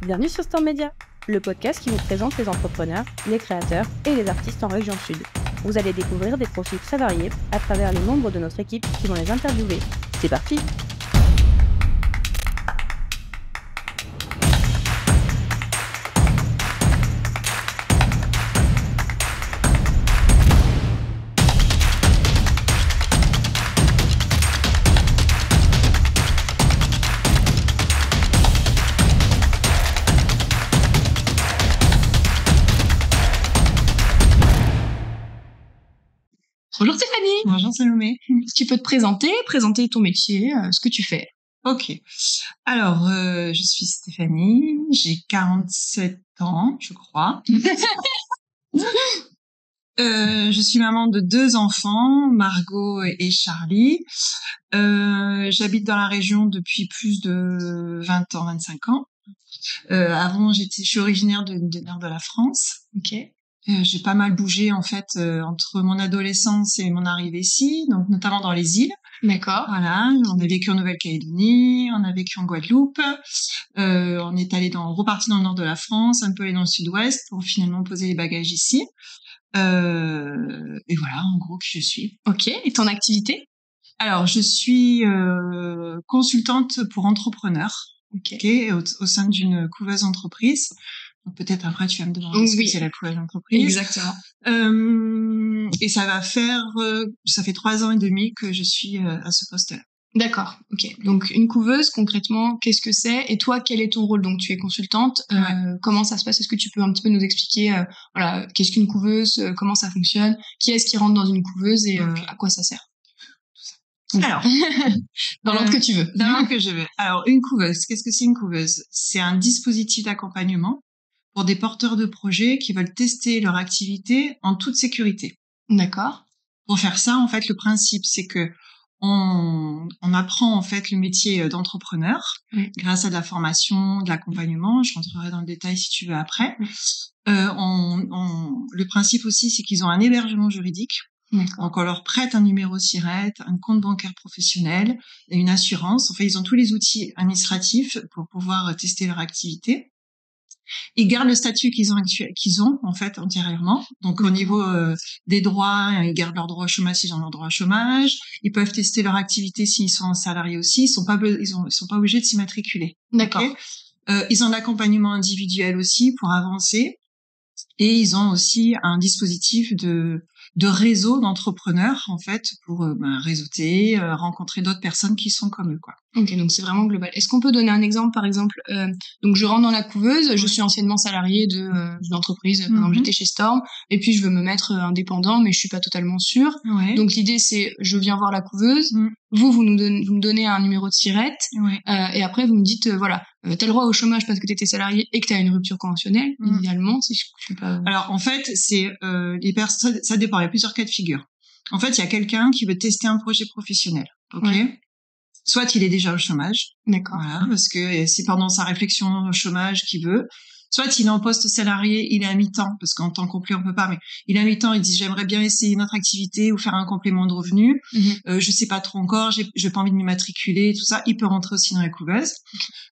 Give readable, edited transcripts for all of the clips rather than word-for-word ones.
Bienvenue sur Storm Media, le podcast qui vous présente les entrepreneurs, les créateurs et les artistes en région sud. Vous allez découvrir des profils très variés à travers les membres de notre équipe qui vont les interviewer. C'est parti! Bonjour Stéphanie. Bonjour Salomé. Tu peux te présenter ton métier, ce que tu fais. Ok. Alors, je suis Stéphanie, j'ai 47 ans, je crois. Je suis maman de 2 enfants, Margot et Charlie. J'habite dans la région depuis plus de 20 ans, 25 ans. Avant, je suis originaire du nord de la France. Ok. J'ai pas mal bougé en fait entre mon adolescence et mon arrivée ici, donc notamment dans les îles. D'accord. Voilà, on a vécu en Nouvelle-Calédonie, on a vécu en Guadeloupe, on est reparti dans le nord de la France, un peu allé dans le sud-ouest pour finalement poser les bagages ici. Et voilà, en gros, qui je suis. Ok. Et ton activité? Alors, je suis consultante pour entrepreneurs, Ok. au sein d'une couveuse entreprise. Donc, peut-être après, tu vas me demander ce que c'est la couveuse entreprise. Exactement. Et ça fait 3 ans et demi que je suis à ce poste-là. D'accord. Ok. Donc une couveuse, concrètement, qu'est-ce que c'est? Et toi, quel est ton rôle? Donc tu es consultante. Ouais. Comment ça se passe? Est-ce que tu peux un petit peu nous expliquer, voilà, qu'est-ce qu'une couveuse, comment ça fonctionne, qui est-ce qui rentre dans une couveuse et à quoi ça sert? Alors, dans l'ordre que tu veux. Dans l'ordre que je veux. Alors, une couveuse, qu'est-ce que c'est une couveuse? C'est un dispositif d'accompagnement pour des porteurs de projets qui veulent tester leur activité en toute sécurité. D'accord. Pour faire ça, en fait, le principe, c'est que on apprend en fait le métier d'entrepreneur grâce à de la formation, de l'accompagnement. Je rentrerai dans le détail si tu veux après. Le principe aussi, c'est qu'ils ont un hébergement juridique. D'accord. Donc, on leur prête un numéro SIRET, un compte bancaire professionnel, et une assurance. Enfin, ils ont tous les outils administratifs pour pouvoir tester leur activité. Ils gardent le statut qu'ils ont en fait antérieurement. Donc au niveau des droits, ils gardent leur droit au chômage s'ils ont leur droit au chômage. Ils peuvent tester leur activité s'ils sont salariés aussi. Ils sont pas obligés de s'immatriculer. D'accord. Okay. Ils ont l'accompagnement individuel aussi pour avancer. Et ils ont aussi un dispositif de réseau d'entrepreneurs en fait pour réseauter, rencontrer d'autres personnes qui sont comme eux quoi. Ok, donc c'est vraiment global. Est-ce qu'on peut donner un exemple, par exemple, donc je rentre dans la couveuse, je suis anciennement salariée d'une entreprise, par exemple j'étais chez Storm, et puis je veux me mettre indépendant, mais je suis pas totalement sûre. Ouais. Donc l'idée c'est, je viens voir la couveuse, vous me donnez un numéro de SIRET, et après vous me dites, voilà, t'as le droit au chômage parce que t'étais salarié et que t'as une rupture conventionnelle, idéalement, si je suis pas... Alors en fait, c'est les personnes, ça dépend, il y a plusieurs cas de figure. En fait, il y a quelqu'un qui veut tester un projet professionnel, ok. Soit il est déjà au chômage, d'accord. Voilà, parce que c'est pendant sa réflexion au chômage qu'il veut. Soit il est en poste salarié, il est à mi-temps, parce qu'en temps complet on peut pas, mais il est à mi-temps, il dit j'aimerais bien essayer une autre activité ou faire un complément de revenu. Je sais pas trop encore, j'ai pas envie de m'immatriculer, tout ça. Il peut rentrer aussi dans la couveuse.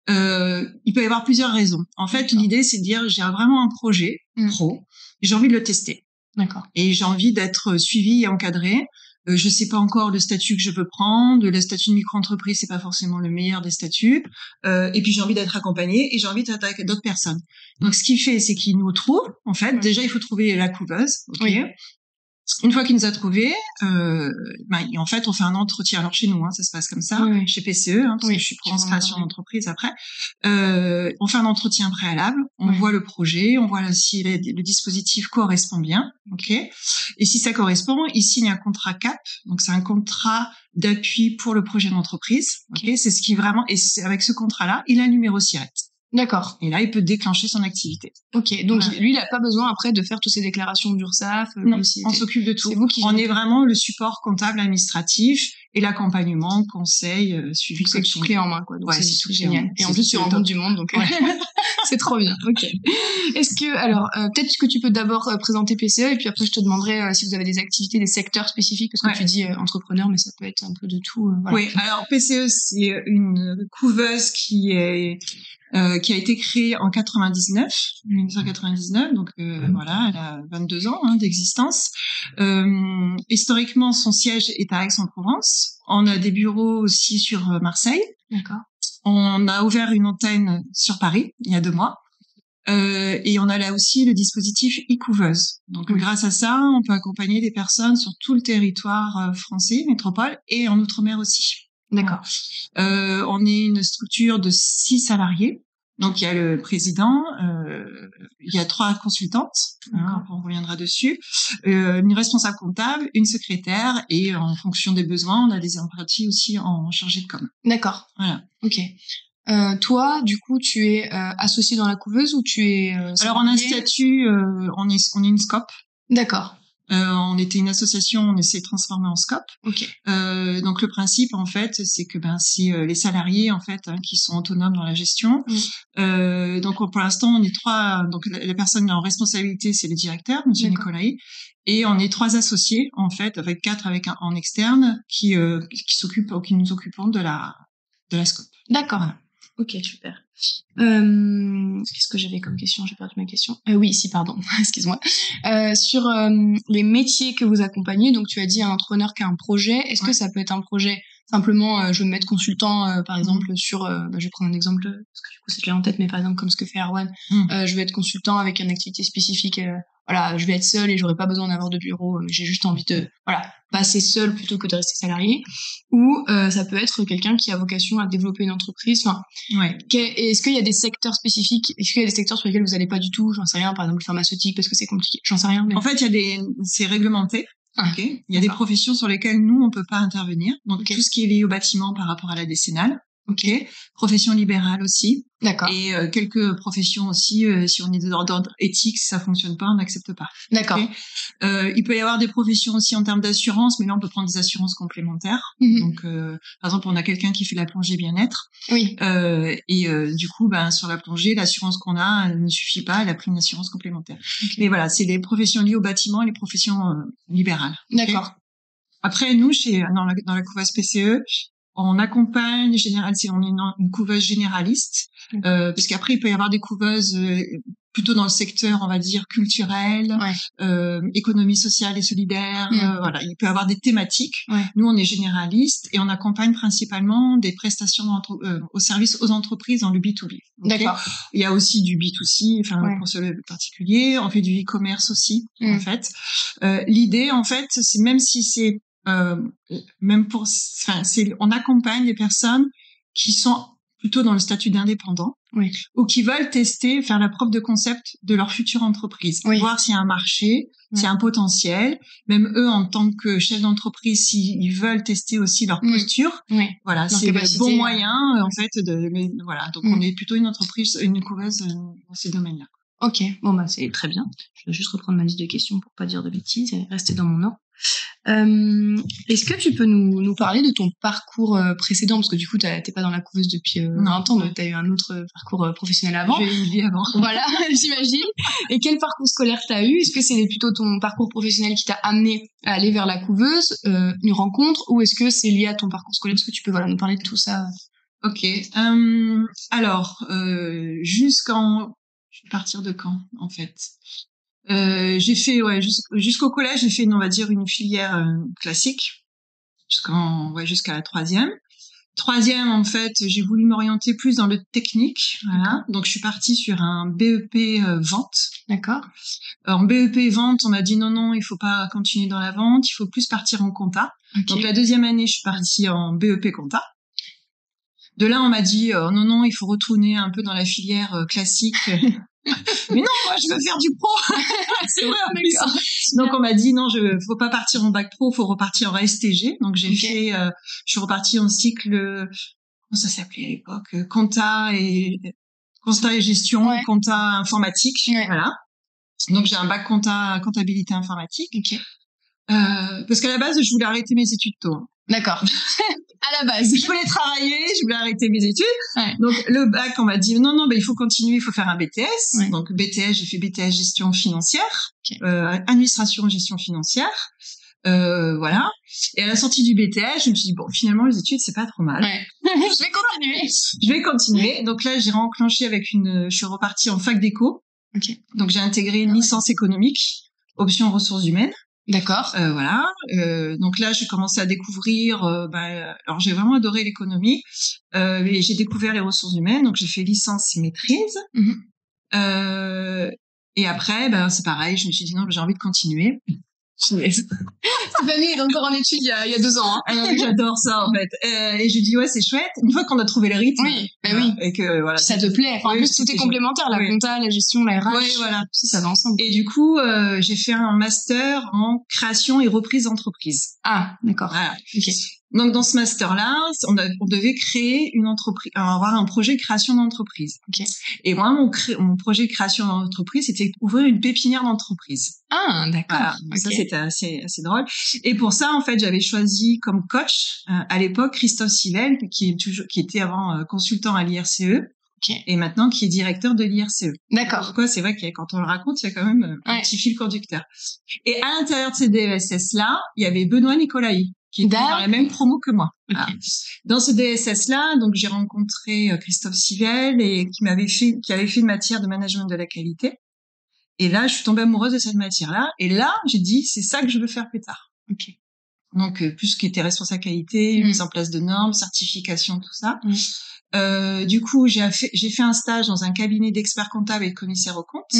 Il peut y avoir plusieurs raisons. En fait, l'idée c'est de dire j'ai vraiment un projet pro, j'ai envie de le tester. D'accord. Et j'ai envie d'être suivie et encadrée. Je sais pas encore le statut que je veux prendre. Le statut de micro-entreprise, c'est pas forcément le meilleur des statuts. Et puis j'ai envie d'être accompagnée et j'ai envie d'être avec d'autres personnes. Donc ce qu'il fait, c'est qu'il nous trouve. En fait, déjà il faut trouver la couveuse. Okay. Une fois qu'il nous a trouvé, en fait, on fait un entretien. Alors chez nous, ça se passe comme ça, chez PCE, parce que je suis pro en création d'entreprise après. On fait un entretien préalable, on voit le projet, on voit si le dispositif correspond bien, ok. Et si ça correspond, il signe un contrat CAP, donc c'est un contrat d'appui pour le projet d'entreprise, ok. C'est ce qui vraiment, et avec ce contrat-là, il a un numéro SIRET. D'accord. Et là, il peut déclencher son activité. Ok, donc lui, il a pas besoin après de faire toutes ces déclarations d'URSSAF. Non, on s'occupe de tout. C'est vous qui on est vraiment le support comptable administratif et l'accompagnement, conseil, suivi. C'est tout clé en main, quoi. Donc c'est tout génial. Et en plus, tu rencontres du monde, donc c'est trop bien. Ok. Est-ce que, alors, peut-être que tu peux d'abord présenter PCE et puis après, je te demanderai si vous avez des activités, des secteurs spécifiques, parce que tu dis entrepreneur, mais ça peut être un peu de tout. Voilà. Oui, alors PCE, c'est une couveuse qui est qui a été créée en 1999, donc voilà, elle a 22 ans d'existence. Historiquement, son siège est à Aix-en-Provence. On a des bureaux aussi sur Marseille. D'accord. On a ouvert une antenne sur Paris il y a 2 mois. Et on a là aussi le dispositif e-couveuse. Donc grâce à ça, on peut accompagner des personnes sur tout le territoire français, métropole, et en outre-mer aussi. D'accord. On est une structure de 6 salariés. Donc il y a le président, il y a 3 consultantes, on reviendra dessus, une responsable comptable, une secrétaire, et en fonction des besoins, on a des apprentis aussi en chargé de com. D'accord. Voilà. Ok. Toi, du coup, tu es associé dans la couveuse ou tu es Alors on a un statut, on est une SCOP. D'accord. On était une association, on s'est transformé en SCOP. Ok. Donc le principe en fait, c'est que c'est les salariés en fait qui sont autonomes dans la gestion. Donc pour l'instant, on est 3. Donc la personne en responsabilité, c'est le directeur, Monsieur Nicolaï, et on est 3 associés en fait, avec 4 en externe qui nous occupons de la SCOP. D'accord. Voilà. Ok, super. Qu'est-ce que j'avais comme question? J'ai perdu ma question. Oui, si, pardon. Excuse-moi. Sur les métiers que vous accompagnez, donc tu as dit un entrepreneur qui a un projet. Est-ce que ça peut être un projet simplement, je veux me mettre consultant, par exemple, sur... je vais prendre un exemple, parce que du coup, c'est déjà en tête, mais par exemple, comme ce que fait Erwan, je vais être consultant avec une activité spécifique. Voilà, je vais être seule et j'aurai pas besoin d'avoir de bureau. J'ai juste envie de, passer seule plutôt que de rester salarié. Ou ça peut être quelqu'un qui a vocation à développer une entreprise. Enfin, est-ce qu'il y a des secteurs spécifiques? Est-ce qu'il y a des secteurs sur lesquels vous allez pas du tout? J'en sais rien. Par exemple, le pharmaceutique parce que c'est compliqué. J'en sais rien. Mais... En fait, c'est réglementé. Il y a des professions sur lesquelles nous on peut pas intervenir. Donc tout ce qui est lié au bâtiment par rapport à la décennale. Profession libérale aussi. D'accord. Et quelques professions aussi, si on est d'ordre éthique, si ça fonctionne pas, on n'accepte pas. D'accord. Il peut y avoir des professions aussi en termes d'assurance, mais là on peut prendre des assurances complémentaires. Donc par exemple, on a quelqu'un qui fait la plongée bien-être. Oui. Du coup, sur la plongée, l'assurance qu'on a elle ne suffit pas, elle a pris une assurance complémentaire. Mais voilà, c'est les professions liées au bâtiment et les professions libérales. D'accord. Après, nous, dans la couveuse PCE, on accompagne on est une couveuse généraliste, parce qu'après il peut y avoir des couveuses plutôt dans le secteur, on va dire culturel, économie sociale et solidaire. Voilà, il peut y avoir des thématiques. Nous, on est généraliste et on accompagne principalement des prestations au service aux entreprises dans le B2B. D'accord. Il y a aussi du B2C, pour ceux particuliers. On fait du e-commerce aussi, en fait. L'idée, en fait, c'est même si c'est on accompagne les personnes qui sont plutôt dans le statut d'indépendant ou qui veulent faire la preuve de concept de leur future entreprise, voir s'il y a un marché, s'il y a un potentiel, même eux en tant que chefs d'entreprise, s'ils veulent tester aussi leur posture, voilà, c'est le bon moyen en fait donc on est plutôt une couveuse dans ces domaines-là. Ok, bon c'est très bien. Je vais juste reprendre ma liste de questions pour pas dire de bêtises et rester dans mon ordre. Est-ce que tu peux nous parler de ton parcours précédent, parce que du coup t'es pas dans la couveuse depuis 20 ans, donc t'as eu un autre parcours professionnel avant. J'ai eu une vie avant. Voilà, j'imagine. Et quel parcours scolaire t'as eu? Est-ce que c'est plutôt ton parcours professionnel qui t'a amené à aller vers la couveuse, une rencontre, ou est-ce que c'est lié à ton parcours scolaire? Est-ce que tu peux nous parler de tout ça? Ok. Alors, je vais partir de quand, en fait? J'ai fait, jusqu'au collège, j'ai fait, on va dire, une filière classique, jusqu'à la 3e. 3e, en fait, j'ai voulu m'orienter plus dans le technique, voilà. Donc, je suis partie sur un BEP vente. D'accord. En BEP vente, on m'a dit non, il faut pas continuer dans la vente, il faut plus partir en compta. Donc, la 2e année, je suis partie en BEP compta. De là, on m'a dit non, il faut retourner un peu dans la filière classique. Mais non, moi je veux faire du pro. C'est vrai en plus. Donc on m'a dit non, faut pas partir en bac pro, faut repartir en STG. Donc j'ai fait, je suis repartie en cycle, comment ça s'appelait à l'époque, compta et gestion, compta informatique, voilà. Donc j'ai un bac comptabilité informatique. Parce qu'à la base je voulais arrêter mes études tôt. D'accord. À la base. Je voulais travailler, je voulais arrêter mes études. Donc, le bac, on m'a dit, non, il faut continuer, il faut faire un BTS. Donc, BTS, j'ai fait BTS gestion financière, administration gestion financière. Voilà. Et à la sortie du BTS, je me suis dit bon, finalement les études c'est pas trop mal. Ouais. Je vais continuer. Je vais continuer. Donc là, j'ai enclenché je suis repartie en fac d'éco. Ok. Donc j'ai intégré une licence économique, option ressources humaines. D'accord. Voilà. Donc là, j'ai commencé à découvrir. Alors j'ai vraiment adoré l'économie. Et j'ai découvert les ressources humaines. Donc j'ai fait licence et maîtrise. Et après, c'est pareil. Je me suis dit non, j'ai envie de continuer. Stéphanie est encore en études il y a 2 ans. Hein. J'adore ça en fait. Et je dis ouais, c'est chouette. Une fois qu'on a trouvé le rythme. Oui, oui. Et que voilà. Ça te plaît. Enfin, en plus, tout est complémentaire. La compta, la gestion, la RH. Oui, voilà. Ça va ensemble. Et du coup, j'ai fait un master en création et reprise d'entreprise. Ah, d'accord. Voilà. Ok. Donc dans ce master-là, on devait créer une entreprise, avoir un projet de création d'entreprise. Ok. Et moi, mon projet de création d'entreprise, c'était ouvrir une pépinière d'entreprise. Ah, d'accord. Voilà. Okay. Ça, c'était assez drôle. Et pour ça, en fait, j'avais choisi comme coach à l'époque Christophe Sivel, qui était avant consultant à l'IRCE. Okay. Et maintenant qui est directeur de l'IRCE. D'accord. Pourquoi c'est vrai que quand on le raconte, il y a quand même un petit fil conducteur. Et à l'intérieur de ces DSS-là, il y avait Benoît Nicolaï, qui était dans la même promo que moi. Okay. Voilà. Dans ce DSS-là, donc j'ai rencontré Christophe Sivel et qui avait fait une matière de management de la qualité. Et là, je suis tombée amoureuse de cette matière-là. Et là, j'ai dit, c'est ça que je veux faire plus tard. Ok. Donc, plus ce qui était responsable qualité, mise en place de normes, certification, tout ça. Du coup, j'ai fait un stage dans un cabinet d'experts comptables et de commissaires aux comptes,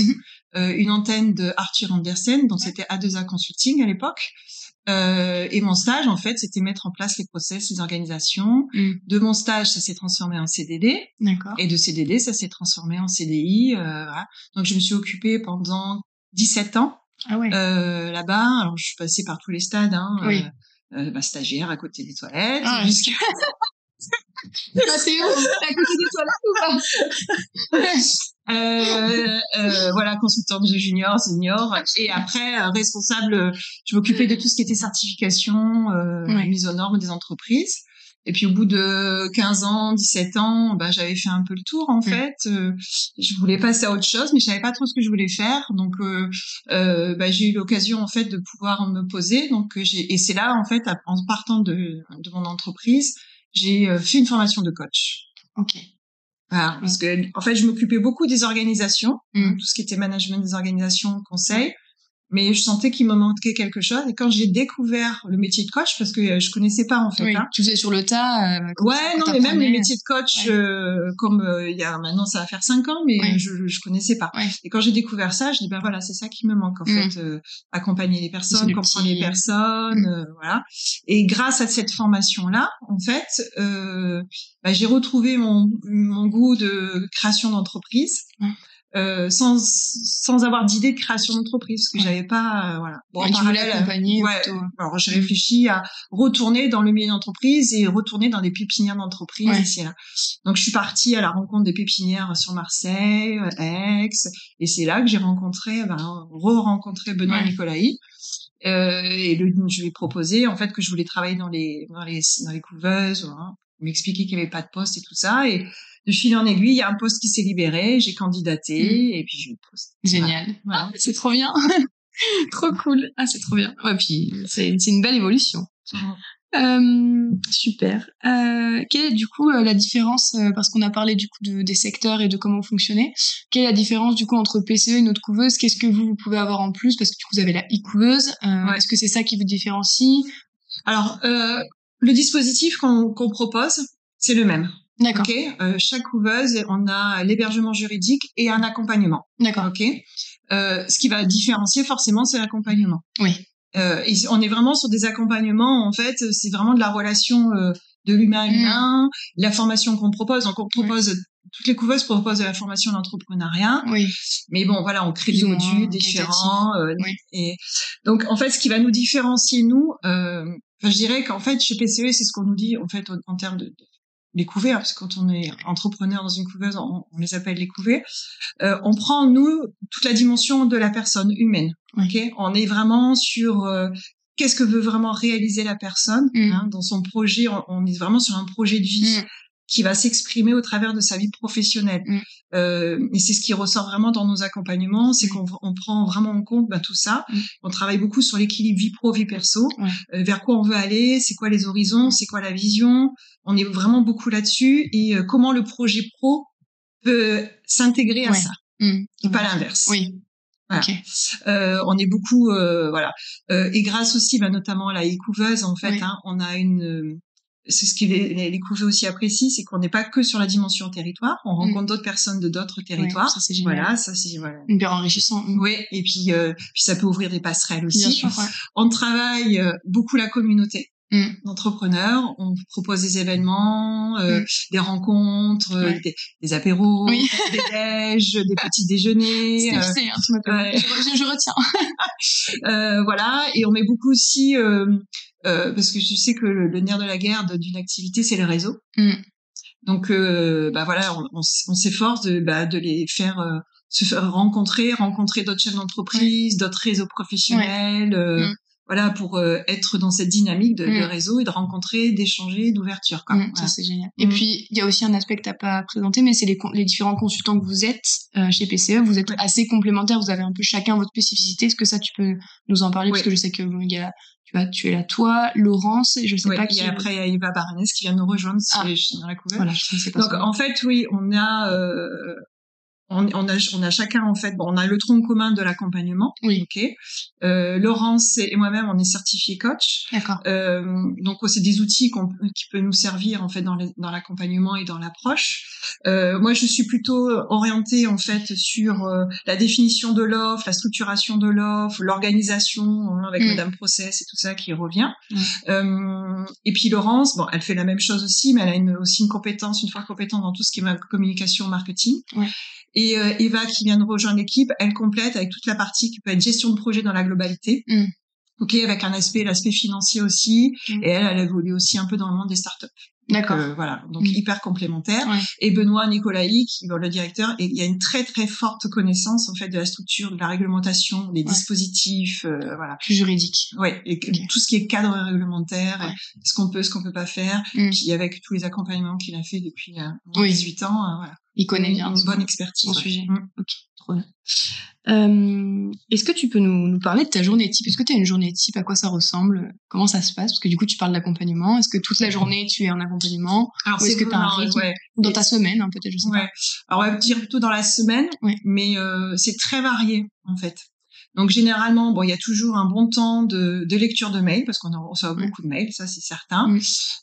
une antenne de Arthur Andersen, donc c'était A2A Consulting à l'époque. Et mon stage, en fait, c'était mettre en place les process, les organisations. De mon stage, ça s'est transformé en CDD. D'accord. Et de CDD, ça s'est transformé en CDI. Voilà. Donc, je me suis occupée pendant 17 ans là-bas. Alors, je suis passée par tous les stades. Oui. Stagiaire à côté des toilettes. Ah, jusqu'à... T'es où? T'es à côté des toilettes ou pas? Voilà, consultante junior, senior, et après responsable. Je m'occupais de tout ce qui était certification, mise aux normes des entreprises. Et puis au bout de 15 ans, 17 ans, j'avais fait un peu le tour en fait. Je voulais passer à autre chose, mais je savais pas trop ce que je voulais faire. Donc j'ai eu l'occasion en fait de pouvoir me poser. Donc et c'est là en fait, en partant de mon entreprise, j'ai fait une formation de coach. Ok. Voilà, parce que en fait, je m'occupais beaucoup des organisations, tout ce qui était management des organisations, conseil. Mais je sentais qu'il me manquait quelque chose. Et quand j'ai découvert le métier de coach, parce que je connaissais pas en fait. Oui, tu faisais sur le tas. Mais même les métiers de coach, comme il y a maintenant, ça va faire 5 ans, mais je connaissais pas. Ouais. Et quand j'ai découvert ça, je dis voilà, c'est ça qui me manque en fait, accompagner les personnes, comprendre les personnes, voilà. Et grâce à cette formation-là, en fait, j'ai retrouvé mon goût de création d'entreprise. Sans avoir d'idée de création d'entreprise, parce que j'avais pas, voilà. Bon, tu voulais accompagner plutôt. Alors, j'ai réfléchi à retourner dans le milieu d'entreprise et retourner dans des pépinières d'entreprise ici et là. Donc, je suis partie à la rencontre des pépinières sur Marseille, Aix, et c'est là que j'ai re-rencontré Benoît Nicolaï. Et je lui ai proposé, en fait, que je voulais travailler dans les couveuses, voilà. Il m'expliquait qu'il n'y avait pas de poste et tout ça, et de fil en aiguille, il y a un poste qui s'est libéré, j'ai candidaté, et puis je lui ai posté. Génial. Voilà. Ah, c'est trop bien. Trop cool. Ah, c'est trop bien. Ouais, puis c'est une belle évolution. Super. Quelle est du coup la différence, parce qu'on a parlé du coup des secteurs et de comment vous fonctionnez, quelle est la différence du coup entre PCE et notre couveuse? Qu'est-ce que vous pouvez avoir en plus? Parce que du coup vous avez la e-couveuse. Est-ce que c'est ça qui vous différencie? Alors, le dispositif qu'on propose, c'est le même. D'accord. Okay. Chaque couveuse, on a l'hébergement juridique et un accompagnement. D'accord. Ok. Ce qui va différencier forcément, c'est l'accompagnement. Oui. Et on est vraiment sur des accompagnements. En fait, c'est vraiment de la relation de l'humain à l'humain, la formation qu'on propose. Donc, on propose toutes les couveuses proposent de la formation d'entrepreneuriat. Oui. Mais bon, voilà, on crée des modules différents. Et donc, en fait, ce qui va nous différencier, nous, je dirais qu'en fait, chez PCE, c'est ce qu'on nous dit, en fait, en termes de les couvées, hein, parce que quand on est entrepreneur dans une couveuse, on les appelle les couvées. On prend, nous, toute la dimension de la personne humaine. Okay. On est vraiment sur qu'est-ce que veut vraiment réaliser la personne dans son projet. On est vraiment sur un projet de vie qui va s'exprimer au travers de sa vie professionnelle. Et c'est ce qui ressort vraiment dans nos accompagnements, c'est qu'on prend vraiment en compte tout ça. On travaille beaucoup sur l'équilibre vie pro, vie perso, vers quoi on veut aller, c'est quoi les horizons, c'est quoi la vision. On est vraiment beaucoup là-dessus et comment le projet pro peut s'intégrer à ça, et pas l'inverse. Oui. Voilà. Okay. On est beaucoup, voilà. Et grâce aussi, notamment à la couveuse, en fait, on a c'est ce que les couveux aussi apprécient, c'est qu'on n'est pas que sur la dimension territoire, on rencontre d'autres personnes de d'autres territoires. Ça c'est génial. Voilà, ça c'est hyper enrichissant. Oui, et puis ça peut ouvrir des passerelles aussi. Bien sûr, On travaille beaucoup la communauté d'entrepreneurs, on propose des événements, des rencontres, des apéros, des déj, des petits déjeuners. Je retiens. Voilà, et on met beaucoup aussi parce que je sais que le nerf de la guerre d'une activité, c'est le réseau. Donc, voilà, on s'efforce de les faire se faire rencontrer d'autres chefs d'entreprise, d'autres réseaux professionnels, voilà, pour être dans cette dynamique de réseau et de rencontrer, d'échanger, d'ouverture. Voilà. Ça, c'est génial. Et puis, il y a aussi un aspect que t'as pas présenté, mais c'est les différents consultants que vous êtes chez PCE. Vous êtes assez complémentaires, vous avez un peu chacun votre spécificité. Est-ce que ça, tu peux nous en parler? Parce que je sais que tu es là, toi, Laurence, et je sais pas qui. Et après, il y a Eva Baranès qui vient nous rejoindre dans la couverture. Voilà, je sais pas. Donc, en fait, oui, on a chacun, en fait, on a le tronc commun de l'accompagnement. Ok. Laurence et moi-même, on est certifiés coach. D'accord. Donc, c'est des outils qui peuvent nous servir, en fait, dans l'accompagnement et dans l'approche. Moi, je suis plutôt orientée, en fait, sur la définition de l'offre, la structuration de l'offre, l'organisation, avec Madame Process et tout ça qui revient. Et puis, Laurence, elle fait la même chose aussi, mais elle a aussi une fois compétente dans tout ce qui est communication, marketing. Et Eva qui vient de rejoindre l'équipe, elle complète avec toute la partie qui peut être gestion de projet dans la globalité. Ok, avec l'aspect financier aussi. Et elle évolue aussi un peu dans le monde des startups. D'accord. Voilà, donc hyper complémentaire. Et Benoît Nicolaï, qui est le directeur, et il y a une très très forte connaissance en fait de la structure, de la réglementation, des dispositifs, voilà. Plus juridique. Et tout ce qui est cadre réglementaire, ce qu'on peut pas faire. Puis avec tous les accompagnements qu'il a fait depuis 18 ans, voilà. Il connaît bien une bonne expertise son sujet. Ok, trop bien. Est-ce que tu peux nous parler de ta journée type? Est-ce que tu as une journée type? À quoi ça ressemble? Comment ça se passe? Parce que du coup, tu parles d'accompagnement. Est-ce que toute la journée, tu es en accompagnement? Alors, ou est-ce que tu as un rythme? Dans ta semaine, peut-être, je sais pas. Alors, on va dire plutôt dans la semaine, mais c'est très varié, en fait. Donc, généralement, il y a toujours un bon temps de lecture de mails, parce qu'on reçoit beaucoup de mails, ça, c'est certain.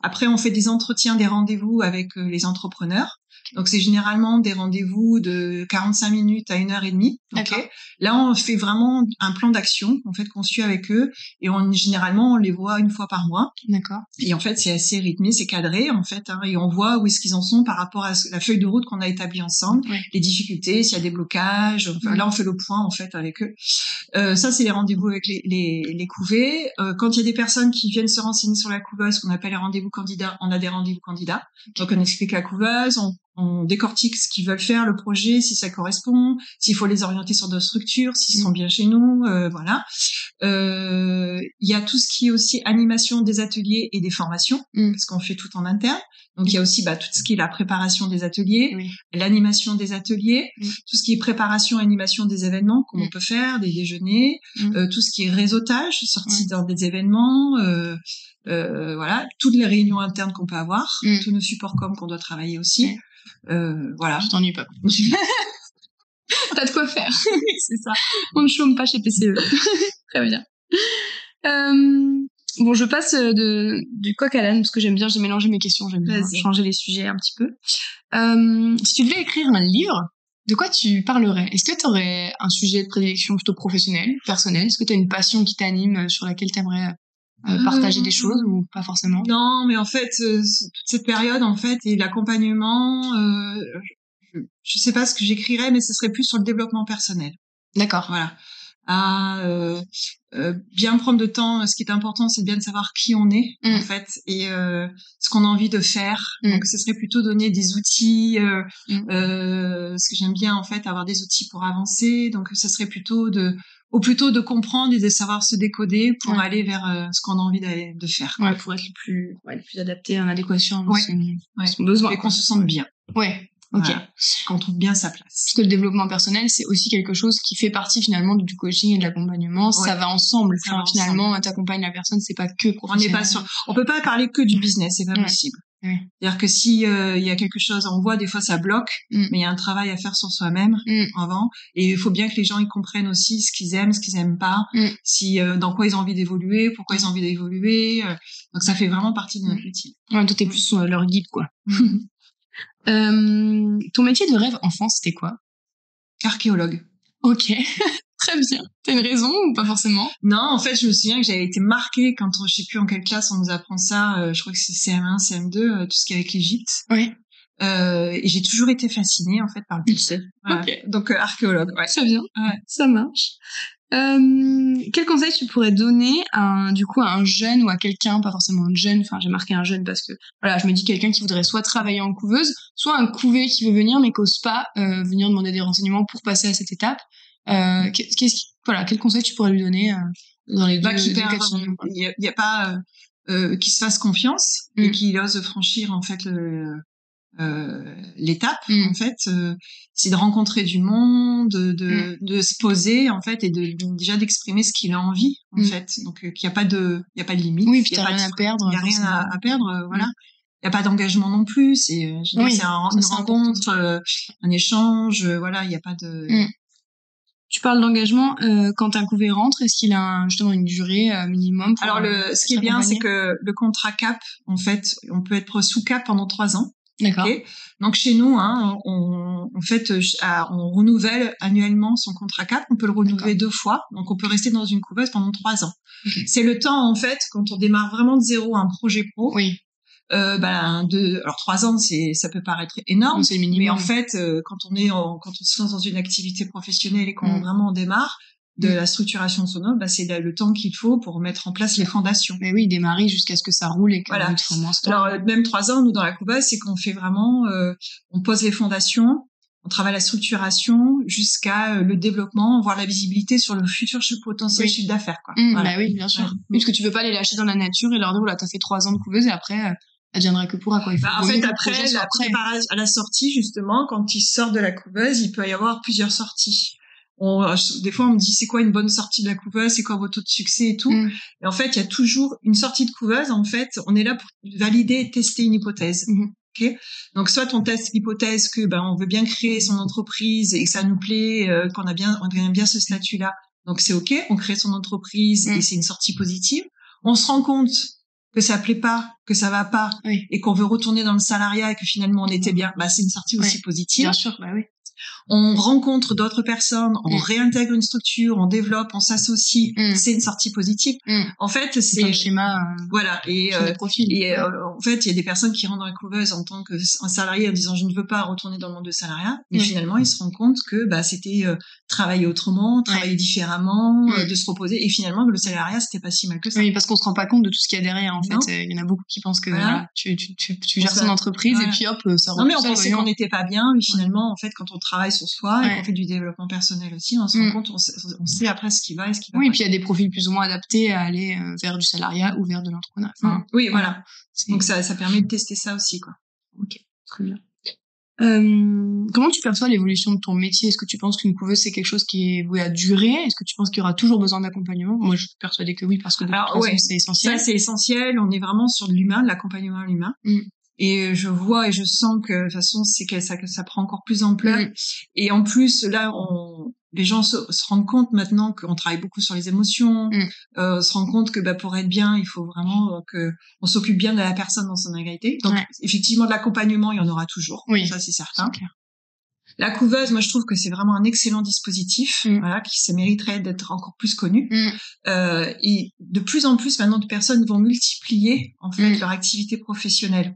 Après, on fait des entretiens, des rendez-vous avec les entrepreneurs. Donc, c'est généralement des rendez-vous de 45 minutes à 1h30. Okay. Là, on fait vraiment un plan d'action, en fait, qu'on suit avec eux. Et généralement, on les voit une fois par mois. D'accord. Et en fait, c'est assez rythmé, c'est cadré, en fait, et on voit où est-ce qu'ils en sont par rapport à la feuille de route qu'on a établie ensemble, les difficultés, s'il y a des blocages. Enfin, là, on fait le point, en fait, avec eux. Ça, c'est les rendez-vous avec les couvées. Quand il y a des personnes qui viennent se renseigner sur la couveuse, qu'on appelle les rendez-vous candidats, on a des rendez-vous candidats. Donc, on explique la couveuse, on décortique ce qu'ils veulent faire, le projet, si ça correspond, s'il faut les orienter sur d'autres structures, s'ils sont bien chez nous, voilà. Il y a tout ce qui est aussi animation des ateliers et des formations, parce qu'on fait tout en interne. Donc, il y a aussi tout ce qui est la préparation des ateliers, l'animation des ateliers, tout ce qui est préparation et animation des événements, comme on peut faire, des déjeuners, tout ce qui est réseautage, sortie dans des événements, voilà, toutes les réunions internes qu'on peut avoir, tous nos supports com qu'on doit travailler aussi. Voilà. Je t'ennuie pas. T'as de quoi faire. C'est ça. On ne chôme pas chez PCE. Très bien. Bon, je passe du coq à l'âne parce que j'ai mélangé mes questions, j'aime bien changer les sujets un petit peu. Si tu devais écrire un livre, de quoi tu parlerais? Est-ce que tu aurais un sujet de prédilection plutôt professionnel, personnel? Est-ce que tu as une passion qui t'anime, sur laquelle tu aimerais partager des choses ou pas forcément? Non, mais en fait, toute cette période, en fait, et l'accompagnement, je sais pas ce que j'écrirais, mais ce serait plus sur le développement personnel. D'accord. Voilà. Bien prendre de temps. Ce qui est important, c'est bien de savoir qui on est, en fait, et ce qu'on a envie de faire. Donc, ce serait plutôt donner des outils, ce que j'aime bien, en fait, avoir des outils pour avancer. Donc, ce serait plutôt de ou plutôt de comprendre et de savoir se décoder pour aller vers ce qu'on a envie de faire. Ouais, pour être le plus adapté en adéquation à son besoin. Et qu'on se sente bien. Ouais. Ok. Voilà. Qu'on trouve bien sa place. Parce que le développement personnel, c'est aussi quelque chose qui fait partie finalement du coaching et de l'accompagnement. Ça va ensemble. Finalement, t'accompagnes la personne, c'est pas que professionnel. On peut pas parler que du business, c'est pas possible. C'est-à-dire que si il y a quelque chose, on voit des fois ça bloque, mais il y a un travail à faire sur soi-même avant. Et il faut bien que les gens ils comprennent aussi ce qu'ils aiment pas, si dans quoi ils ont envie d'évoluer, pourquoi ils ont envie d'évoluer. Donc ça fait vraiment partie de notre métier. Ouais, toi t'es plus leur guide quoi. Ton métier de rêve enfant, c'était quoi? Archéologue. Ok, très bien. T'as une raison ou pas forcément? Non, en fait, je me souviens que j'avais été marquée quand je sais plus en quelle classe on nous apprend ça. Je crois que c'est CM1, CM2, tout ce qui est avec l'Égypte. Oui. Et j'ai toujours été fascinée en fait par le passé. Voilà. Ok. Donc archéologue. Ouais. Très bien. Ouais. Ça marche. Quel conseil tu pourrais donner à un jeune ou à quelqu'un, pas forcément un jeune, enfin j'ai marqué un jeune parce que voilà, je me dis quelqu'un qui voudrait soit travailler en couveuse, soit un couvé qui veut venir mais qui n'ose pas venir demander des renseignements pour passer à cette étape. Quel conseil tu pourrais lui donner dans les deux cas de figure? Il y a pas qu'il se fasse confiance et qu'il ose franchir en fait l'étape en fait c'est de rencontrer du monde, de se poser en fait et déjà d'exprimer ce qu'il a envie en fait, donc qu'il y a pas de limite, puis il y a rien à perdre, il y a rien à perdre, voilà. Il y a pas d'engagement non plus, c'est une rencontre, un échange, voilà, il y a pas de Tu parles d'engagement quand un couvé rentre, est-ce qu'il a justement une durée minimum pour Alors ce qui est bien, c'est que le contrat CAP, en fait, on peut être sous CAP pendant 3 ans. D'accord. Okay. Donc chez nous, on renouvelle annuellement son contrat CAP. On peut le renouveler 2 fois. Donc on peut rester dans une couveuse pendant 3 ans. Okay. C'est le temps en fait quand on démarre vraiment de zéro un projet pro. Oui. Alors 3 ans, ça peut paraître énorme, c'est le minimum. mais en fait, quand on se lance dans une activité professionnelle et qu'on vraiment démarre de la structuration de son offre, c'est le temps qu'il faut pour mettre en place les fondations. Mais oui, démarrer jusqu'à ce que ça roule et que voilà. Alors même 3 ans, nous dans la couveuse, c'est qu'on fait vraiment, on pose les fondations, on travaille la structuration jusqu'à le développement, voire la visibilité sur le futur potentiel chiffre d'affaires, quoi. Voilà. Bah oui, bien sûr. Parce que tu veux pas les lâcher dans la nature et leur dire, t'as fait 3 ans de couveuse et après, ça viendra que pour quoi. En fait, après, à la sortie, justement, quand ils sortent de la couveuse, il peut y avoir plusieurs sorties. Des fois, on me dit, c'est quoi une bonne sortie de la couveuse? C'est quoi votre taux de succès et tout? Et en fait, il y a toujours une sortie de couveuse. En fait, on est là pour valider et tester une hypothèse. Okay. Donc, soit on teste l'hypothèse que, on veut bien créer son entreprise et que ça nous plaît, on aime bien ce statut-là. Donc, c'est OK. On crée son entreprise et c'est une sortie positive. On se rend compte que ça plaît pas, que ça va pas, et qu'on veut retourner dans le salariat et que finalement on était bien, c'est une sortie aussi positive. Bien sûr, oui. On rencontre d'autres personnes, on réintègre une structure, on développe, on s'associe, c'est une sortie positive. En fait, c'est un schéma. Voilà, et profil. En fait, il y a des personnes qui rentrent dans la couveuse en tant qu'un salarié en disant je ne veux pas retourner dans le monde de salariat, mais finalement ils se rendent compte que c'était travailler autrement, travailler différemment, de se reposer, et finalement le salariat c'était pas si mal que ça. Oui, parce qu'on se rend pas compte de tout ce qu'il y a derrière en fait. Il y en a beaucoup qui pensent que tu gères ton entreprise et puis hop ça rentre. Non mais on pensait qu'on n'était pas bien, mais finalement en fait quand on travaille sur soi et qu'on fait du développement personnel aussi, on se rend compte, on sait après ce qui va et ce qui va pas. Oui, puis il y a des profils plus ou moins adaptés à aller vers du salariat ou vers de l'entrepreneuriat. Enfin, oui, voilà. Donc ça permet de tester ça aussi, quoi. Ok, très bien. Comment tu perçois l'évolution de ton métier? Est-ce que tu penses qu'une couveuse c'est quelque chose qui est voué à durer? Est-ce que tu penses qu'il y aura toujours besoin d'accompagnement? Moi, je suis persuadée que oui, parce que de toute façon, c'est essentiel. Ça, c'est essentiel. On est vraiment sur de l'humain, de l'accompagnement à l'humain. Et je vois et je sens que de toute façon ça prend encore plus ampleur. Et en plus là les gens se rendent compte maintenant qu'on travaille beaucoup sur les émotions, se rendent compte que pour être bien il faut vraiment que on s'occupe bien de la personne dans son intégrité. Donc effectivement de l'accompagnement il y en aura toujours, ça c'est certain. C'est clair. La couveuse, moi je trouve que c'est vraiment un excellent dispositif, voilà, qui se mériterait d'être encore plus connu. Et de plus en plus maintenant de personnes vont multiplier en fait leur activité professionnelle.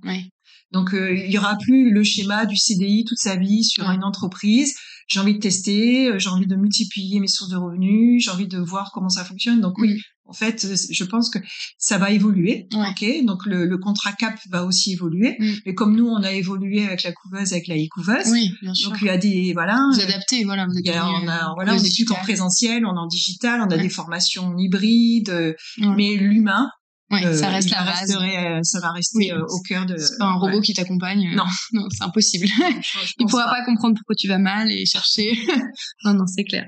Donc il y aura plus le schéma du CDI toute sa vie sur une entreprise. J'ai envie de tester, j'ai envie de multiplier mes sources de revenus, j'ai envie de voir comment ça fonctionne. Donc oui, En fait, je pense que ça va évoluer. Ok, donc le contrat cap va aussi évoluer. Et comme nous, on a évolué avec la couveuse, avec la e-couveuse. Oui, bien sûr. Donc il y a des Vous adaptez, voilà. Vous on est plus en présentiel, on est en digital, on a des formations hybrides, mais l'humain. Ça reste la base. Ça va rester au cœur de. C'est pas un robot qui t'accompagne. Non, c'est impossible. Il pourra pas comprendre pourquoi tu vas mal et chercher. Non, c'est clair.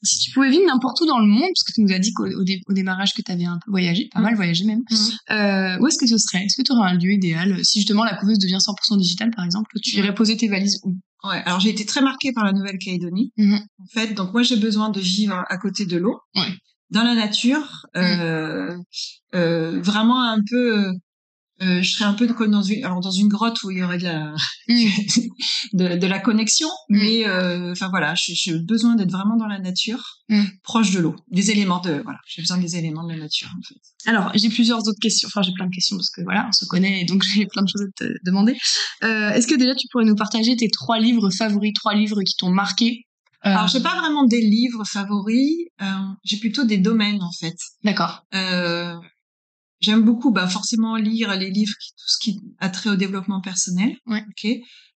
Si tu pouvais vivre n'importe où dans le monde, parce que tu nous as dit qu'au démarrage que tu avais un peu voyagé, pas mal voyagé même, où est-ce que ce serait? Est-ce que tu aurais un lieu idéal? Si justement la couveuse devient 100% digitale, par exemple, tu irais poser tes valises où? Ouais, alors j'ai été très marquée par la Nouvelle-Calédonie, en fait, donc moi j'ai besoin de vivre à côté de l'eau, dans la nature, vraiment un peu... je serais un peu comme dans une grotte où il y aurait de la connexion, mais enfin voilà, j'ai besoin d'être vraiment dans la nature, proche de l'eau, j'ai besoin des éléments de la nature en fait. Alors j'ai plusieurs autres questions, j'ai plein de questions parce que voilà, on se connaît et donc j'ai plein de choses à te demander. Est-ce que déjà tu pourrais nous partager tes 3 livres favoris, 3 livres qui t'ont marqué? Alors j'ai pas vraiment des livres favoris, j'ai plutôt des domaines en fait. D'accord. J'aime beaucoup, forcément lire les livres, tout ce qui a trait au développement personnel. Ok.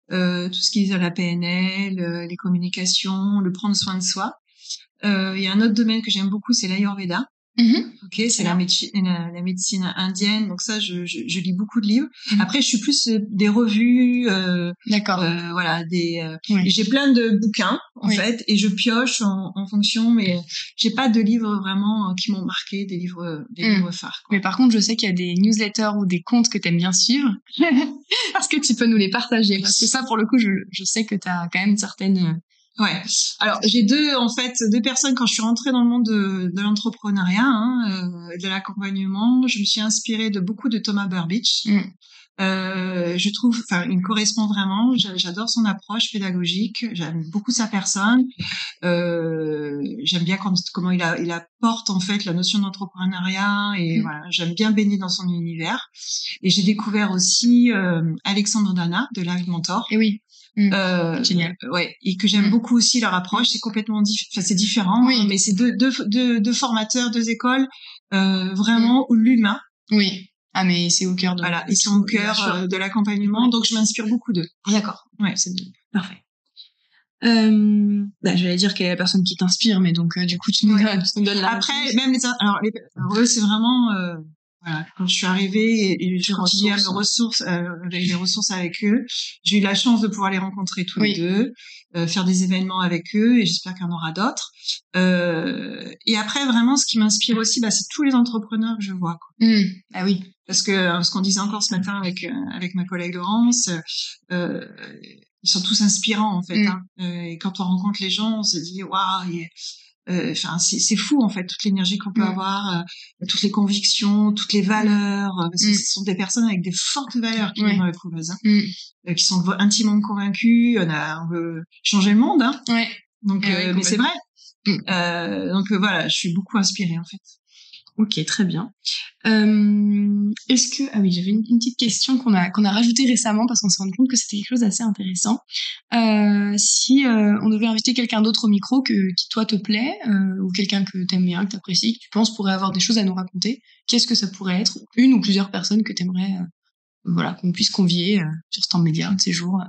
Tout ce qui est la PNL, les communications, le prendre soin de soi. Il y a un autre domaine que j'aime beaucoup, c'est l'Ayurveda. Ok, c'est la médecine indienne. Donc ça, je lis beaucoup de livres. Après, je suis plus des revues. D'accord. Voilà, j'ai plein de bouquins en fait, et je pioche en fonction. Mais j'ai pas de livres vraiment qui m'ont marqué, des livres phares. Quoi. Mais par contre, je sais qu'il y a des newsletters ou des comptes que t'aimes bien suivre. Est-ce que tu peux nous les partager? Parce que ça, pour le coup, je sais que t'as quand même certaines. Ouais. Alors j'ai deux personnes quand je suis rentrée dans le monde de l'entrepreneuriat, de l'accompagnement. Je me suis inspirée de beaucoup de Thomas Burbidge. Je trouve, il me correspond vraiment. J'adore son approche pédagogique. J'aime beaucoup sa personne. J'aime bien comment il apporte en fait la notion d'entrepreneuriat et voilà. J'aime bien baigner dans son univers. Et j'ai découvert aussi Alexandre Dana de Live Mentor. Et oui. Génial. Ouais, et que j'aime beaucoup aussi leur approche. C'est complètement c'est différent, mais c'est deux formateurs, 2 écoles, vraiment où l'humain. Oui. Ah, mais c'est au cœur de. Voilà, ils sont au cœur de l'accompagnement, donc je m'inspire beaucoup d'eux. D'accord. Ouais, c'est bien. Parfait. J'allais dire quelle est la personne qui t'inspire, mais donc du coup tu nous donnes la. Après, même eux, c'est vraiment. Voilà, quand je suis arrivée et je continue à me ressources avec eux, j'ai eu la chance de pouvoir les rencontrer tous les deux, faire des événements avec eux et j'espère qu'il y en aura d'autres. Et après, vraiment, ce qui m'inspire aussi, c'est tous les entrepreneurs que je vois. Quoi. Ah oui. Parce que ce qu'on disait encore ce matin avec ma collègue Laurence, ils sont tous inspirants en fait. Et quand on rencontre les gens, on se dit waouh. C'est fou en fait toute l'énergie qu'on peut avoir, toutes les convictions, toutes les valeurs, parce que ce sont des personnes avec des fortes valeurs qui viennent dans la couveuse, qui sont intimement convaincus. On veut changer le monde, hein. Donc, mais c'est vrai. Donc voilà, je suis beaucoup inspirée en fait. Ok, très bien. Est-ce que j'avais une petite question qu'on a rajoutée récemment parce qu'on s'est rendu compte que c'était quelque chose d'assez intéressant. Si on devait inviter quelqu'un d'autre au micro qui toi te plaît, ou quelqu'un que t'aimes bien, que t'apprécies, que tu penses pourrait avoir des choses à nous raconter, qu'est-ce que ça pourrait être? Une ou plusieurs personnes que t'aimerais, qu'on puisse convier sur Stand Média un de ces jours.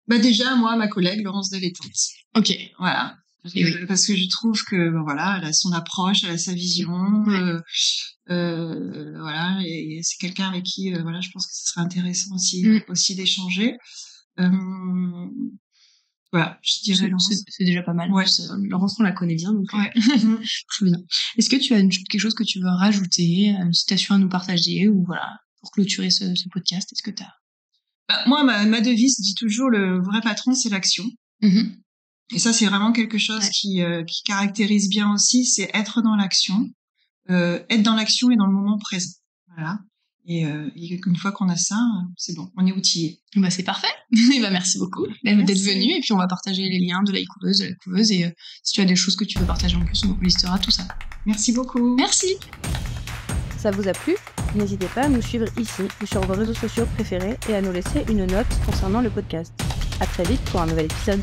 Déjà moi, ma collègue Laurence Delétante. Ok. Voilà. Parce que je trouve que elle a son approche, elle a sa vision, voilà, et c'est quelqu'un avec qui je pense que ce serait intéressant aussi d'échanger. Voilà, je dirais Laurence. C'est déjà pas mal. Ouais. Laurence, on la connaît bien, donc très bien. Est-ce que tu as quelque chose que tu veux rajouter, une citation à nous partager, ou voilà, pour clôturer ce podcast, est-ce que tu as... Moi, ma devise dit toujours le vrai patron, c'est l'action. Et ça, c'est vraiment quelque chose qui caractérise bien aussi, c'est être dans l'action, et dans le moment présent. Voilà. Et une fois qu'on a ça, c'est bon, on est outillé. C'est parfait. Merci beaucoup d'être venu. Et puis on va partager les liens de la couveuse, et si tu as des choses que tu veux partager en plus, on listera tout ça. Merci beaucoup. Merci. Ça vous a plu? N'hésitez pas à nous suivre ici ou sur vos réseaux sociaux préférés et à nous laisser une note concernant le podcast. À très vite pour un nouvel épisode.